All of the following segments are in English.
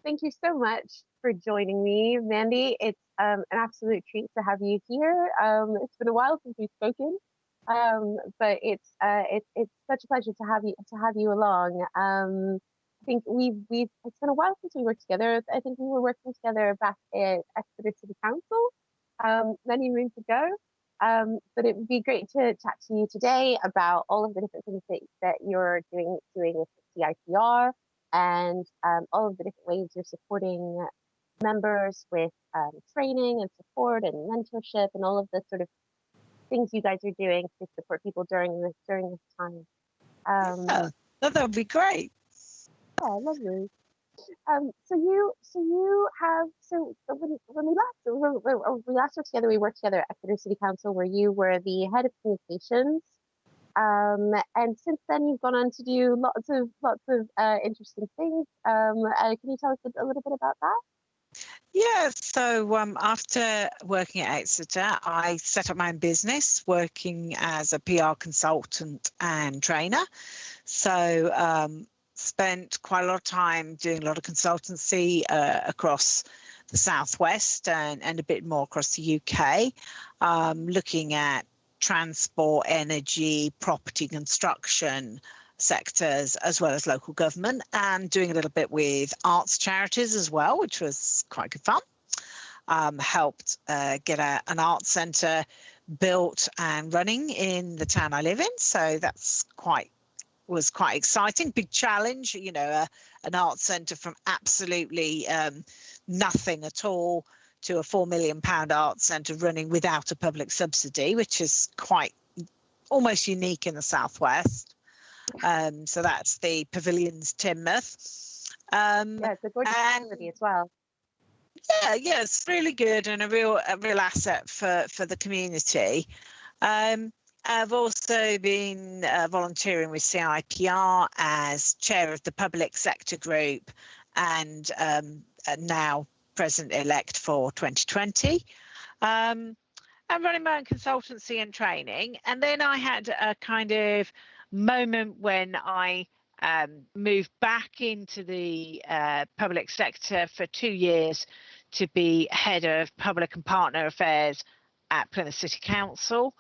Thank you so much for joining me, Mandy. It's an absolute treat to have you here. It's been a while since we've spoken, but it's such a pleasure to have you along. I think we've it's been a while since we worked together. I think we were working together back at Exeter City Council many moons ago. But it would be great to chat to you today about all of the different things that you're doing with CIPR and all of the different ways you're supporting members with training and support and mentorship and all of the sort of things you guys are doing to support people during this time. Yeah, that would be great. Yeah, lovely. When we last worked together, we worked together at Exeter City Council, where you were the head of communications. And since then, you've gone on to do lots of interesting things. Can you tell us a little bit about that? Yeah, so after working at Exeter, I set up my own business working as a PR consultant and trainer. So spent quite a lot of time doing a lot of consultancy across the Southwest and a bit more across the UK, looking at transport, energy, property construction sectors, as well as local government, and doing a little bit with arts charities as well, which was quite good fun. Helped get an arts centre built and running in the town I live in, so that's was quite exciting. Big challenge, you know, an arts centre from absolutely nothing at all to a £4 million arts centre running without a public subsidy, which is quite almost unique in the Southwest. So that's the Pavilions Teignmouth. Yeah, it's a gorgeous facility as well. Yeah, it's really good and a real asset for the community. I've also been volunteering with CIPR as chair of the public sector group and now president-elect for 2020. I'm running my own consultancy and training. And then I had a kind of moment when I moved back into the public sector for 2 years to be head of public and partner affairs at Plymouth City Council.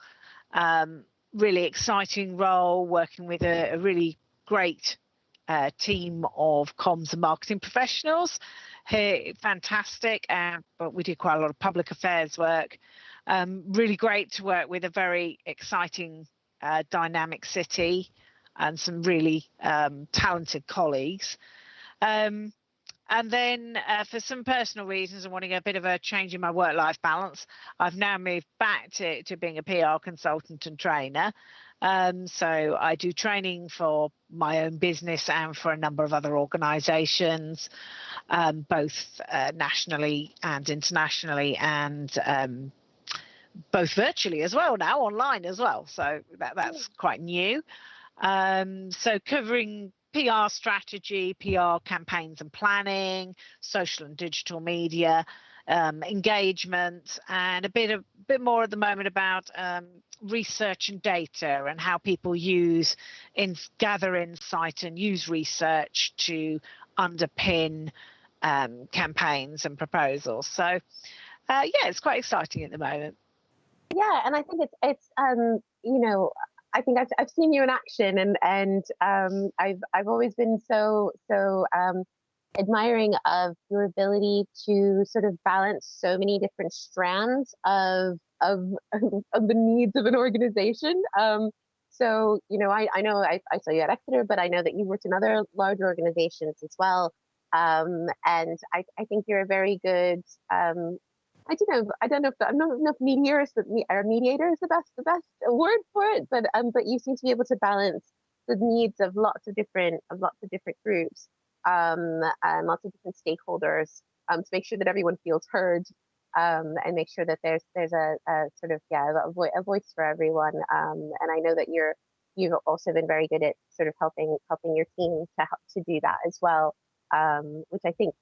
Really exciting role, working with a really great team of comms and marketing professionals. Fantastic, but we did quite a lot of public affairs work. Really great to work with a very exciting, dynamic city and some really talented colleagues. And then for some personal reasons and wanting a bit of a change in my work-life balance, I've now moved back to being a PR consultant and trainer. So I do training for my own business and for a number of other organisations, both nationally and internationally, and both virtually as well now, online as well. So that's quite new. So covering PR strategy, PR campaigns and planning, social and digital media, engagement, and a bit more at the moment about research and data and how people gather insight and use research to underpin campaigns and proposals. So yeah, it's quite exciting at the moment. Yeah, and I think it's you know, I think I've seen you in action, and I've always been so admiring of your ability to sort of balance so many different strands of the needs of an organization. So you know, I know I saw you at Exeter, but I know that you worked in other large organizations as well. And I think you're a very good I don't know if mediator is the best word for it, but you seem to be able to balance the needs of lots of different groups, and lots of different stakeholders, to make sure that everyone feels heard, and make sure that there's a sort of a voice for everyone. And I know that you've also been very good at sort of helping your team to do that as well, which I think,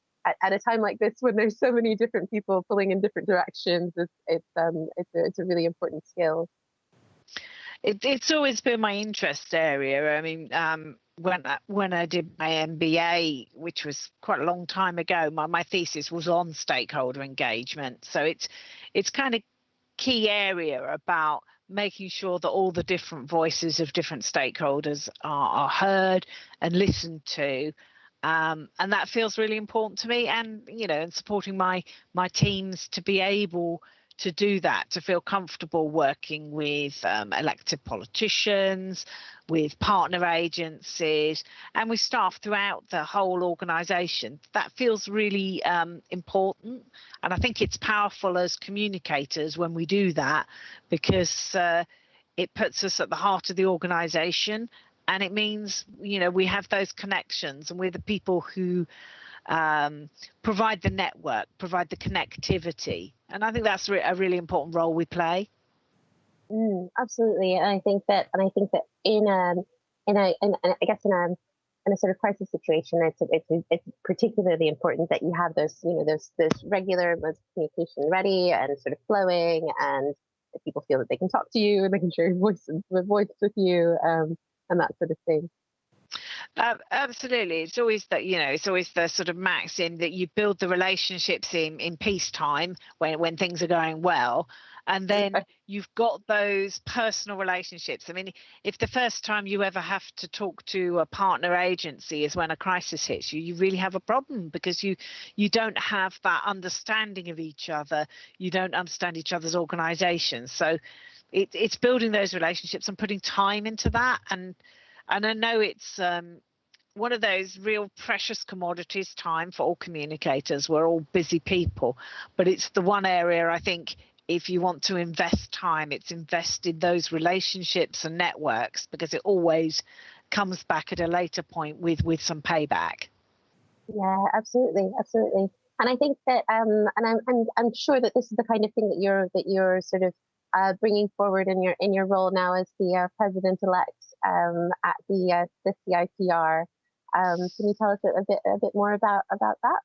at a time like this, when there's so many different people pulling in different directions, it's a really important skill. It's always been my interest area. I mean, when I did my MBA, which was quite a long time ago, my thesis was on stakeholder engagement. So it's kind of key area about making sure that all the different voices of different stakeholders are heard and listened to. And that feels really important to me, and and supporting my teams to be able to do that, to feel comfortable working with elected politicians, with partner agencies, and with staff throughout the whole organisation. That feels really important, and I think it's powerful as communicators when we do that, because it puts us at the heart of the organisation, and it means we have those connections, and we're the people who provide the network, provide the connectivity, and I think that's a really important role we play. Absolutely, and I think that in a sort of crisis situation, it's particularly important that you have those those regular modes of communication ready and sort of flowing, and that people feel that they can talk to you and they can share your voice with you, and that sort of thing. Absolutely, it's always that it's always the sort of maxim that you build the relationships in peacetime when things are going well, and then you've got those personal relationships. I mean, if the first time you ever have to talk to a partner agency is when a crisis hits you, you really have a problem, because you don't have that understanding of each other, you don't understand each other's organizations. So it's building those relationships and putting time into that, and I know it's one of those real precious commodities, time, for all communicators. We're all busy people, but it's the one area I think if you want to invest time, it's invest in those relationships and networks, because it always comes back at a later point with some payback. Yeah, absolutely. And I think that and I'm sure that this is the kind of thing that you're sort of bringing forward in your role now as the president-elect at the CIPR. Can you tell us a bit more about that?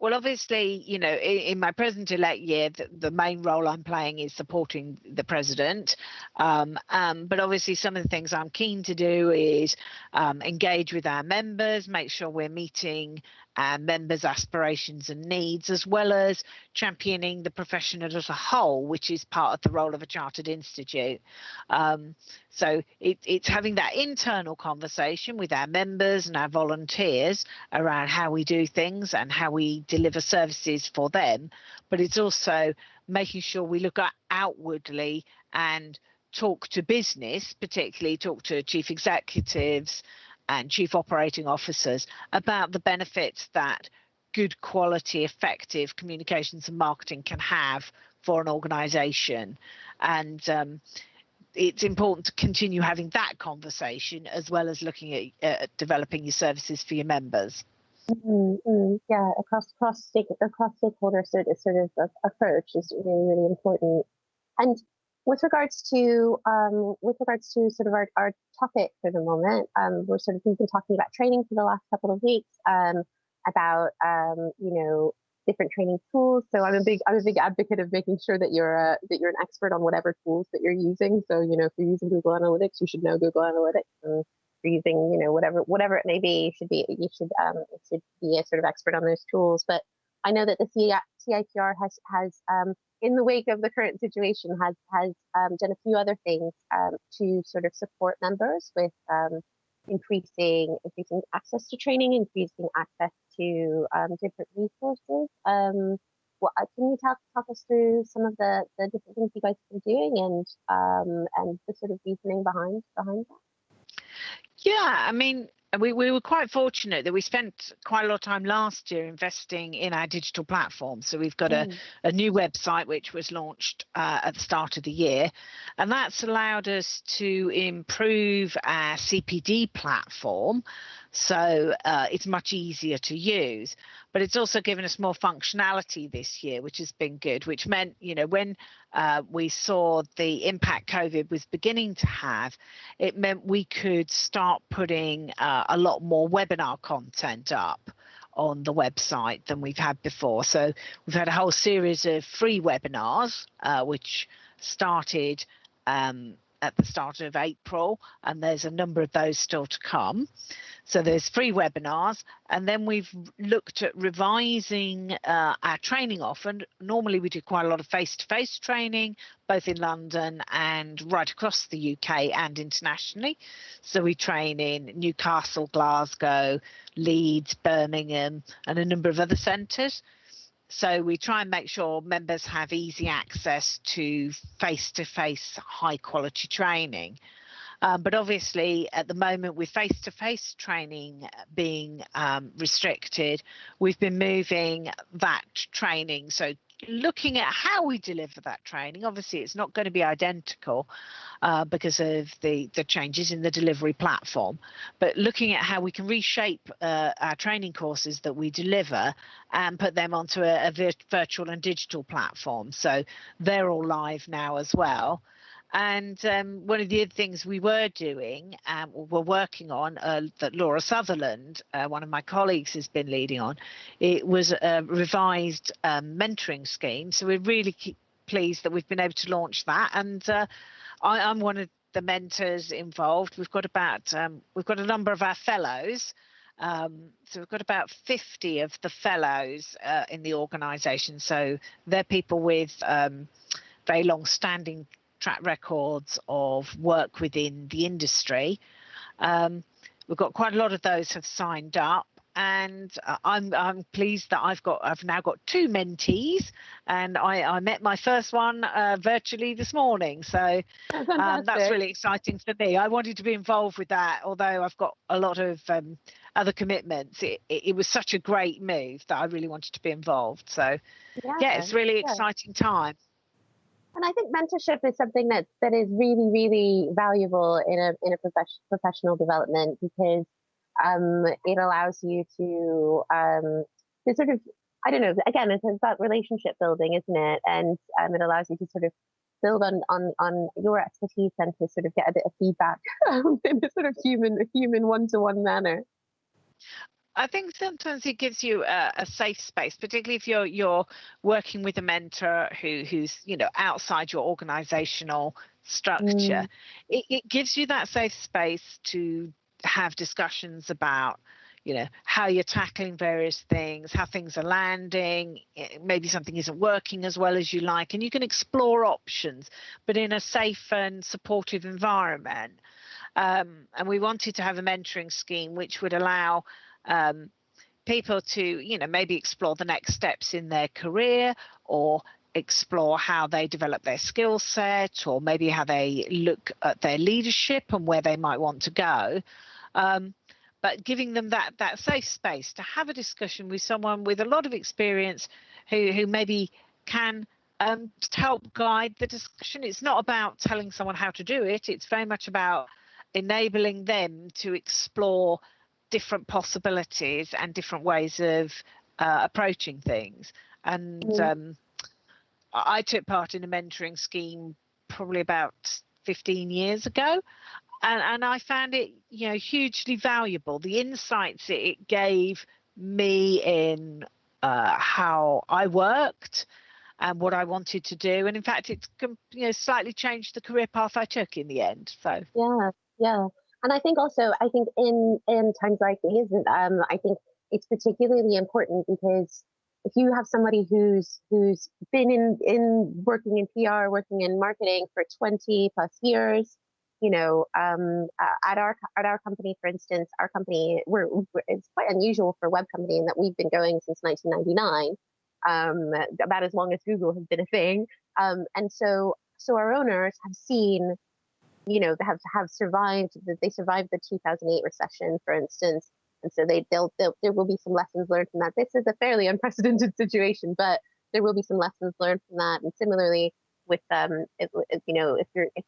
Well, obviously, in my president-elect year, the main role I'm playing is supporting the president. But obviously, some of the things I'm keen to do is engage with our members, make sure we're meeting our members' aspirations and needs, as well as championing the profession as a whole, which is part of the role of a chartered institute. So it's having that internal conversation with our members and our volunteers around how we do things and how we deliver services for them, but it's also making sure we look outwardly and talk to business, particularly talk to chief executives and chief operating officers about the benefits that good quality, effective communications and marketing can have for an organisation. And it's important to continue having that conversation as well as looking at developing your services for your members. Yeah, across stakeholder sort of approach is really important. And with regards to sort of our topic for the moment, we've been talking about training for the last couple of weeks, about different training tools. So I'm a big advocate of making sure that you're an expert on whatever tools that you're using. So if you're using Google Analytics, you should know Google Analytics. And if you're using whatever it may be, you should be a sort of expert on those tools. But I know that the CIPR has in the wake of the current situation has done a few other things to sort of support members with increasing access to training, increasing access to different resources. Can you talk us through some of the different things you guys have been doing and the sort of reasoning behind that? Yeah, I mean, we were quite fortunate that we spent quite a lot of time last year investing in our digital platform. So we've got a new website which was launched at the start of the year, and that's allowed us to improve our CPD platform. So it's much easier to use, but it's also given us more functionality this year, which has been good, which meant, when we saw the impact COVID was beginning to have, it meant we could start putting a lot more webinar content up on the website than we've had before. So we've had a whole series of free webinars, which started at the start of April, and there's a number of those still to come. So there's free webinars, and then we've looked at revising our training often. Normally we do quite a lot of face-to-face training, both in London and right across the UK and internationally. So we train in Newcastle, Glasgow, Leeds, Birmingham, and a number of other centres. So we try and make sure members have easy access to face-to-face high quality training. But obviously, at the moment, with face-to-face training being restricted, we've been moving that training. So looking at how we deliver that training, obviously, it's not going to be identical because of the changes in the delivery platform. But looking at how we can reshape our training courses that we deliver and put them onto a virtual and digital platform. So they're all live now as well. And one of the other things we were doing, we're working on, that Laura Sutherland, one of my colleagues, has been leading on, it was a revised mentoring scheme. So we're really pleased that we've been able to launch that. And I'm one of the mentors involved. We've got a number of our fellows. So we've got about 50 of the fellows in the organisation. So they're people with very long-standing track records of work within the industry. We've got quite a lot of those have signed up, and I'm pleased that I've now got 2 mentees, and I met my first one virtually this morning. So that's really exciting for me. I wanted to be involved with that, although I've got a lot of other commitments. It was such a great move that I really wanted to be involved. So yeah, it's really exciting time. And I think mentorship is something that is really, really valuable in a professional development, because it allows you to sort of, I don't know, again, it's about relationship building, isn't it? And it allows you to sort of build on your expertise and to sort of get a bit of feedback in a sort of human one-to-one manner. I think sometimes it gives you a safe space, particularly if you're working with a mentor who's outside your organizational structure. It gives you that safe space to have discussions about how you're tackling various things, how things are landing, maybe something isn't working as well as you like, and you can explore options, but in a safe and supportive environment. And we wanted to have a mentoring scheme which would allow people to maybe explore the next steps in their career, or explore how they develop their skill set, or maybe how they look at their leadership and where they might want to go, but giving them that safe space to have a discussion with someone with a lot of experience who maybe can help guide the discussion. It's not about telling someone how to do it, it's very much about enabling them to explore different possibilities and different ways of approaching things. And I took part in a mentoring scheme probably about 15 years ago, and I found it hugely valuable. The insights it gave me in how I worked and what I wanted to do, and in fact it's slightly changed the career path I took in the end. So yeah. And I think in times like these, I think it's particularly important, because if you have somebody who's been in working in PR, working in marketing for 20+ years, at our company, for instance, our company, it's quite unusual for a web company in that we've been going since 1999, about as long as Google has been a thing, and so our owners have seen, have survived. They survived the 2008 recession, for instance, and so there will be some lessons learned from that. This is a fairly unprecedented situation, but there will be some lessons learned from that. And similarly, with if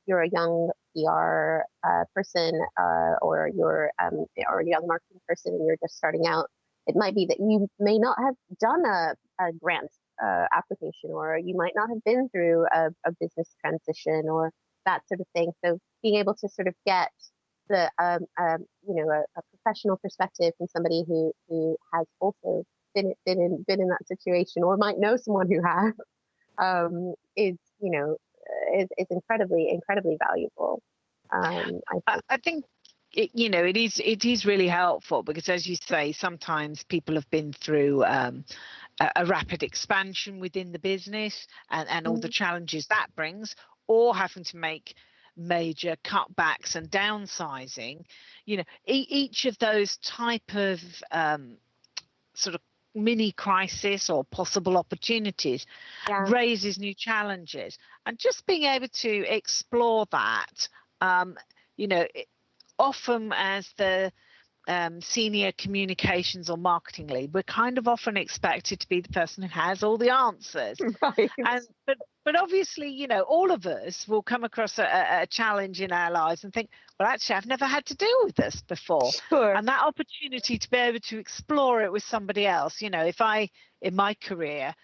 you're a young PR person, or you're or a young marketing person, and you're just starting out, it might be that you may not have done a grant application, or you might not have been through a business transition, or that sort of thing. So being able to sort of get the a professional perspective from somebody who has also been in that situation, or might know someone who has, is is incredibly valuable. I think it is really helpful because, as you say, sometimes people have been through a rapid expansion within the business and all the challenges that brings, or having to make major cutbacks and downsizing. Each of those type of sort of mini crisis or possible opportunities raises new challenges, and just being able to explore that, often as the senior communications or marketing lead, we're kind of often expected to be the person who has all the answers. Right. But obviously, all of us will come across a challenge in our lives and think, well, actually, I've never had to deal with this before. Sure. And that opportunity to be able to explore it with somebody else, if I, in my career,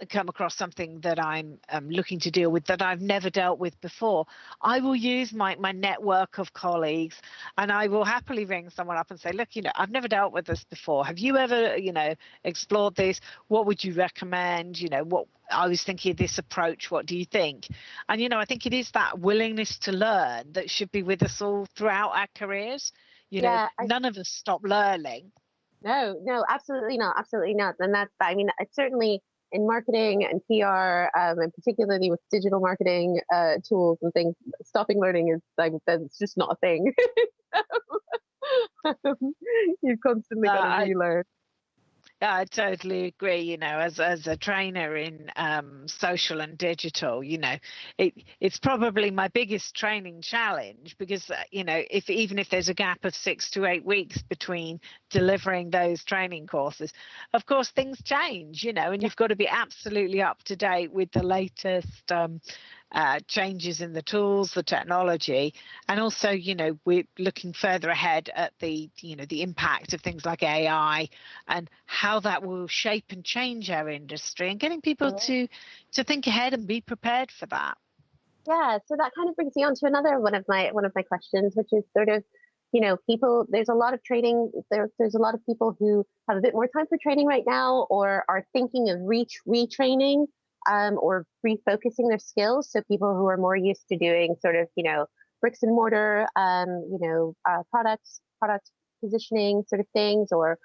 come across something that I'm looking to deal with that I've never dealt with before, I will use my network of colleagues, and I will happily ring someone up and say, look, I've never dealt with this before. Have you ever, explored this? What would you recommend? What I was thinking of this approach. What do you think? And, I think it is that willingness to learn that should be with us all throughout our careers. None of us stop learning. No, absolutely not. Absolutely not. And it's certainly in marketing and PR, and particularly with digital marketing tools and things, stopping learning is that's just not a thing. You've constantly got to relearn. I totally agree. As a trainer in social and digital, it's probably my biggest training challenge because, even if there's a gap of 6 to 8 weeks between delivering those training courses, of course, things change, and you've got to be absolutely up to date with the latest changes in the tools, the technology, and also, we're looking further ahead at the impact of things like AI and how that will shape and change our industry, and getting people to think ahead and be prepared for that. Yeah, so that kind of brings me on to another one of my questions, which is sort of, people. There's a lot of training. There's a lot of people who have a bit more time for training right now, or are thinking of retraining. Or refocusing their skills. So people who are more used to doing sort of, bricks and mortar, product positioning sort of things, or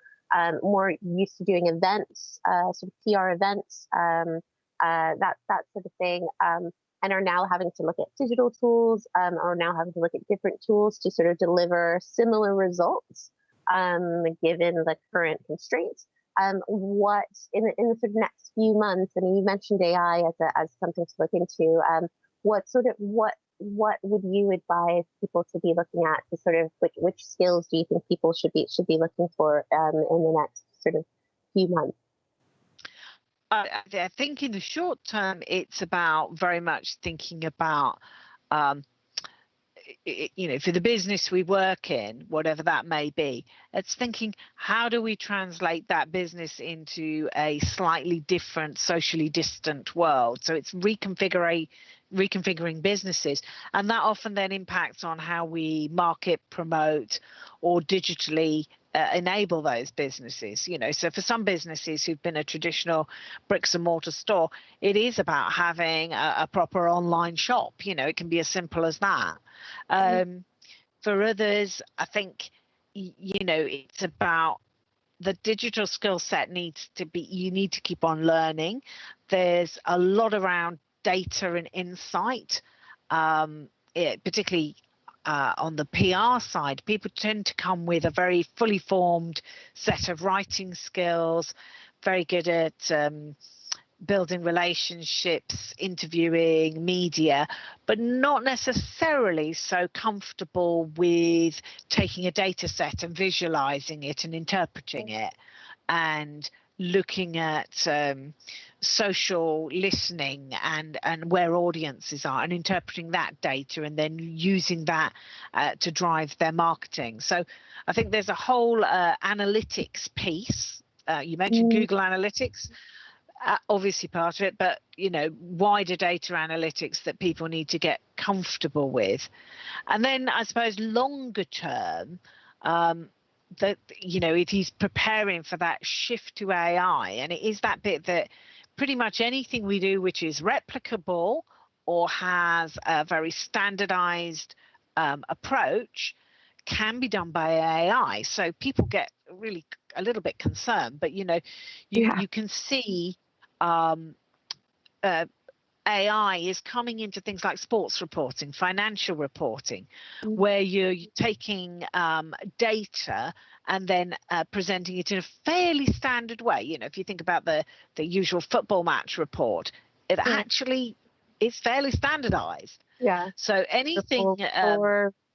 more used to doing events, sort of PR events, that sort of thing, and are now having to look at digital tools, or now having to look at different tools to sort of deliver similar results, given the current constraints. What in the sort of next few months? I mean, you mentioned AI as something to look into. What would you advise people to be looking at, to sort of which skills do you think people should be looking for in the next sort of few months? I think in the short term, it's about very much thinking about for the business we work in, whatever that may be, it's thinking, how do we translate that business into a slightly different, socially distant world? So it's reconfiguring businesses, and that often then impacts on how we market, promote, or digitally enable those businesses. So for some businesses who've been a traditional bricks and mortar store, it is about having a proper online shop. It can be as simple as that. For others, I think it's about the digital skill set you need to keep on learning. There's a lot around data and insight, particularly on the PR side. People tend to come with a very fully formed set of writing skills, very good at building relationships, interviewing, media, but not necessarily so comfortable with taking a data set and visualizing it and interpreting it, and looking at social listening and where audiences are, and interpreting that data and then using that to drive their marketing. So I think there's a whole analytics piece. You mentioned Google Analytics, obviously part of it, but wider data analytics that people need to get comfortable with. And then I suppose longer term, that it is preparing for that shift to AI, and it is that bit that pretty much anything we do which is replicable or has a very standardized approach can be done by AI. So people get really a little bit concerned, but you can see AI is coming into things like sports reporting, financial reporting, where you're taking data and then presenting it in a fairly standard way. If you think about the usual football match report, it actually is fairly standardized. Yeah. So anything,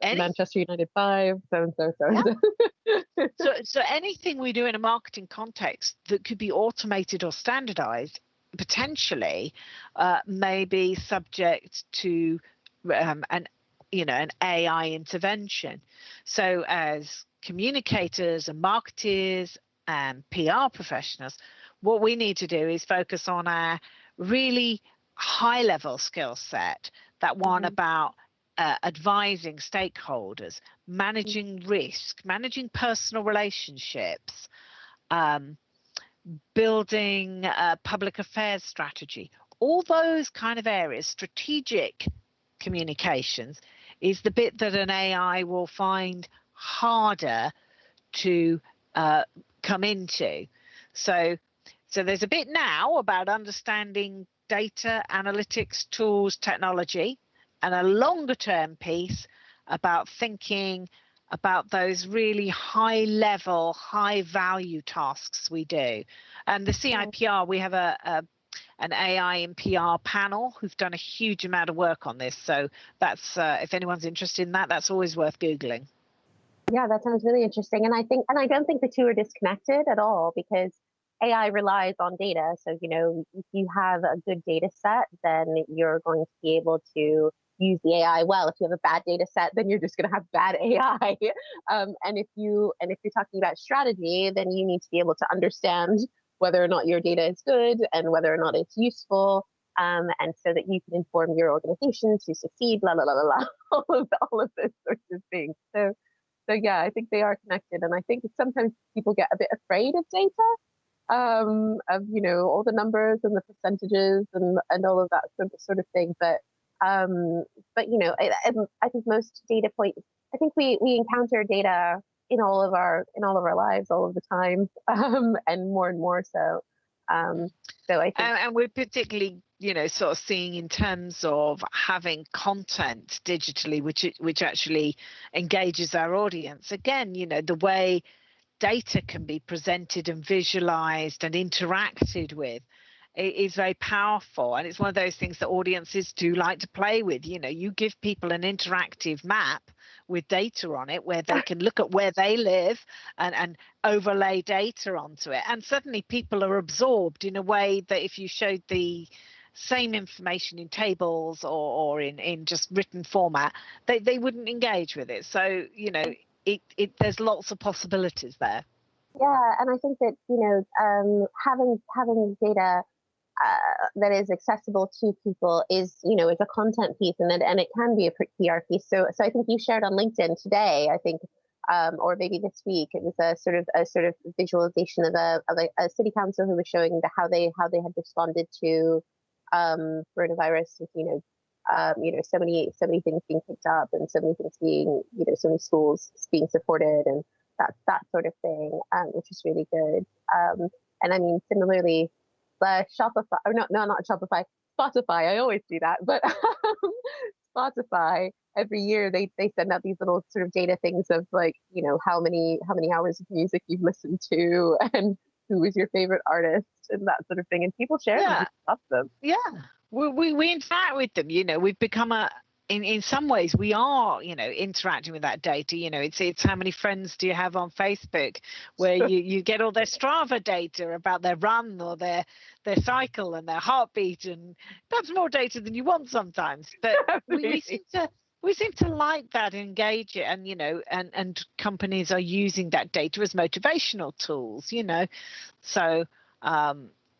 Manchester United 5, so and so, so and so. So anything we do in a marketing context that could be automated or standardized potentially may be subject to an AI intervention. So as communicators and marketers and PR professionals, what we need to do is focus on our really high level skill set, that one about advising stakeholders, managing risk, managing personal relationships, building a public affairs strategy. All those kind of areas, strategic communications, is the bit that an AI will find harder to come into. So there's a bit now about understanding data, analytics, tools, technology, and a longer term piece about thinking about those really high level, high value tasks we do. And the CIPR, we have an AI and PR panel who've done a huge amount of work on this. So that's if anyone's interested in that, that's always worth Googling. Yeah, that sounds really interesting. And I don't think the two are disconnected at all, because AI relies on data. So, if you have a good data set, then you're going to be able to use the AI well. If you have a bad data set, then you're just going to have bad AI. And if you're talking about strategy, then you need to be able to understand whether or not your data is good and whether or not it's useful, and so that you can inform your organization to succeed. Blah blah blah blah blah. all of those sorts of things. So yeah, I think they are connected, and I think sometimes people get a bit afraid of data, of all the numbers and the percentages and all of that sort of thing. But I think most data points. I think we encounter data in all of our lives all of the time, and more so. So I think, and we're particularly sort of seeing in terms of having content digitally which actually engages our audience. Again, the way data can be presented and visualized and interacted with is very powerful, and it's one of those things that audiences do like to play with. You give people an interactive map with data on it where they can look at where they live and overlay data onto it, and suddenly people are absorbed in a way that if you showed the same information in tables or in just written format, they wouldn't engage with it. So there's lots of possibilities there. Yeah, and I think that having data that is accessible to people is a content piece, and it can be a PR piece. So I think you shared on LinkedIn today, I think, or maybe this week, it was a sort of visualization of a city council who was showing how they had responded to coronavirus with so many things being picked up, and so many things being so many schools being supported, and that sort of thing, which is really good. And I mean, similarly, Shopify, or not Shopify, Spotify. I always do that, but Spotify, every year they send out these little sort of data things of like, how many hours of music you've listened to, and who was your favorite artist, and that sort of thing. And people share them. Love them. Yeah, we interact with them. We've become in some ways we are interacting with that data. It's how many friends do you have on Facebook, where you get all their Strava data about their run or their cycle and their heartbeat, and that's more data than you want sometimes. But we seem to like that, engage it, and and companies are using that data as motivational tools. So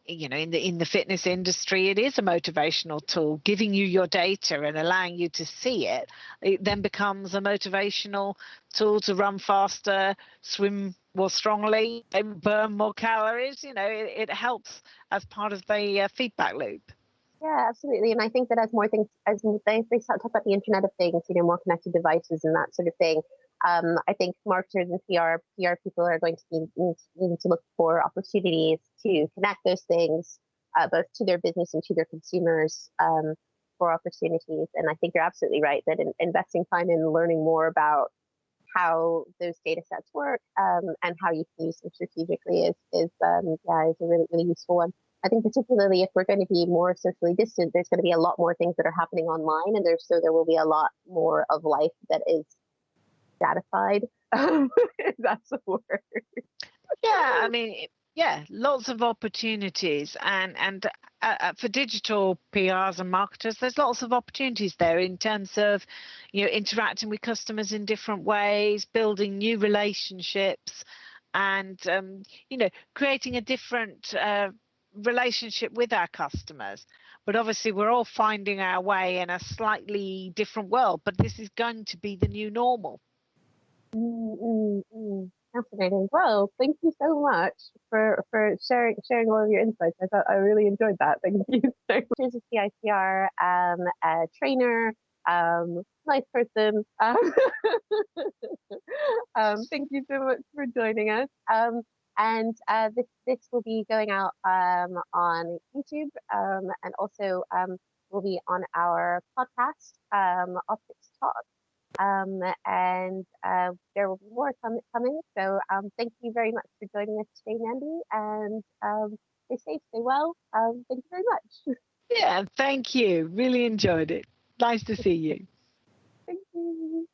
in the fitness industry, it is a motivational tool. Giving you your data and allowing you to see it, it then becomes a motivational tool to run faster, swim more strongly, burn more calories. It helps as part of the feedback loop. Yeah, absolutely. And I think that as more things, as they start to talk about the Internet of Things, more connected devices and that sort of thing, I think marketers and PR people are going to need to look for opportunities to connect those things, both to their business and to their consumers, for opportunities. And I think you're absolutely right that investing time in learning more about how those data sets work, and how you can use them strategically is a really useful one. I think particularly if we're going to be more socially distant, there's going to be a lot more things that are happening online, and there will be a lot more of life that is datified. If that's a word. Yeah, I mean, yeah, lots of opportunities, and for digital PRs and marketers, there's lots of opportunities there in terms of, interacting with customers in different ways, building new relationships, and creating a different relationship with our customers. But obviously, we're all finding our way in a slightly different world. But this is going to be the new normal. Fascinating. Well, thank you so much for sharing all of your insights. I really enjoyed that. Thank you so much. Here's a CIPR a trainer, nice person. Thank you so much for joining us. And this will be going out on YouTube, and also will be on our podcast, Optix Talk. And there will be more coming. So thank you very much for joining us today, Mandy. And stay safe, stay well. Thank you very much. Yeah, thank you. Really enjoyed it. Nice to see you. Thank you.